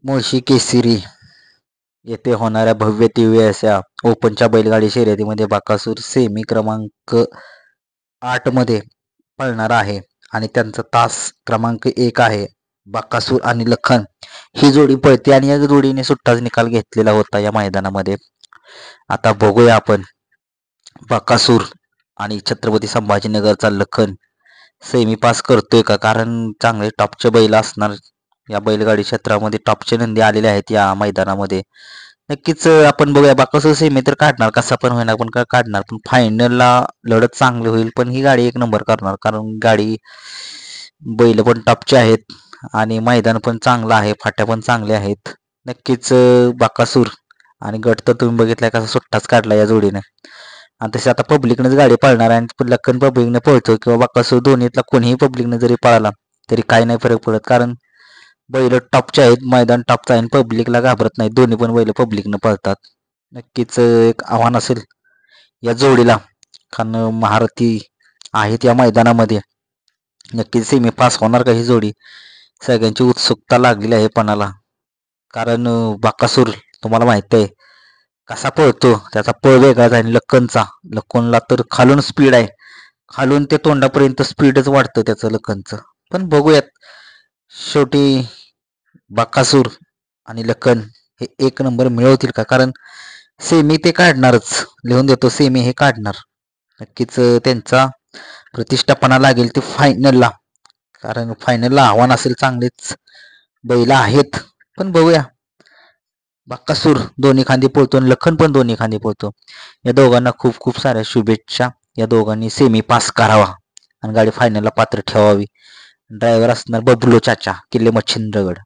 मुळशी केसरी येथे होणाऱ्या भव्य दिव्य अशा ओपनच्या बैलगाडी शर्यतीमध्ये बकासूर सेमी क्रमांक 8 मध्ये पळणार आहे आणि त्यांचा तास क्रमांक 1 आहे. बकासूर आणि लखन ही जोडी पळते आणि या जोडीने सुट्टाच निकाल घेतलेला होता या मैदानामध्ये. आता बघूया आपण बकासूर आणि छत्रपती संभाजीनगरचा लखन सेमी पास करतोय का, कारण चांगले टॉपचे बैल असणार. या बैलगाडी क्षेत्रामध्ये टॉपचे नंदी आलेले आहेत या मैदानामध्ये. नक्कीच आपण बघूया बकासूर सेमी तर काढणार, कसा पण होईना पण काढणार, पण फायनलला लढत चांगली होईल. पण ही गाडी एक नंबर करणार, कारण गाडी बैल पण टॉपचे आहेत आणि मैदान पण चांगलं आहे, फाट्या पण चांगल्या आहेत. नक्कीच बकासूर आणि गट तर तुम्ही बघितलाय कसा सुट्टाच काढला या जोडीने. आणि तसे आता पब्लिकनेच गाडी पळणार आहे आणि लक्कन पब्लिकने पळतो किंवा बकासूर दोन्हीतला कोणीही पब्लिकने जरी पळाला तरी काही नाही फरक पडत, कारण बैल टॉपचे आहेत, मैदान टॉपचं आहे आणि पब्लिकला घाबरत नाही. दोन्ही पण बैल पब्लिकनं पळतात. नक्कीच एक आव्हान असेल या जोडीला, कारण महारथी आहेत या मैदानामध्ये. नक्कीच सेमी पास होणार का ही जोडी, सगळ्यांची उत्सुकता लागलेली आहे पणाला. कारण बकासूर तुम्हाला माहित आहे कसा पळतो, त्याचा पळ वेगळाच आहे. आणि लक्कनला तर खालून स्पीड आहे, खालून ते तोंडापर्यंत स्पीडच वाढतं त्याचं लखनचं. पण बघूयात शेवटी बकासूर आणि लखन हे एक नंबर मिळवतील का, कारण सेमी ते काढणारच, लिहून देतो सेमी हे काढणार. नक्कीच त्यांचा प्रतिष्ठापना लागेल ते फायनलला, कारण फायनलला आव्हान असेल, चांगलेच बैल आहेत. पण बघूया, बकासूर दोन्ही खांदी पळतो आणि लखन पण दोन्ही खांदी पळतो. या दोघांना खूप खूप साऱ्या शुभेच्छा. या दोघांनी सेमी पास करावा आणि गाडी फायनलला पात्र ठेवावी. ड्रायव्हर असणार बबलू चाचा, किल्ले मच्छिंद्रगड.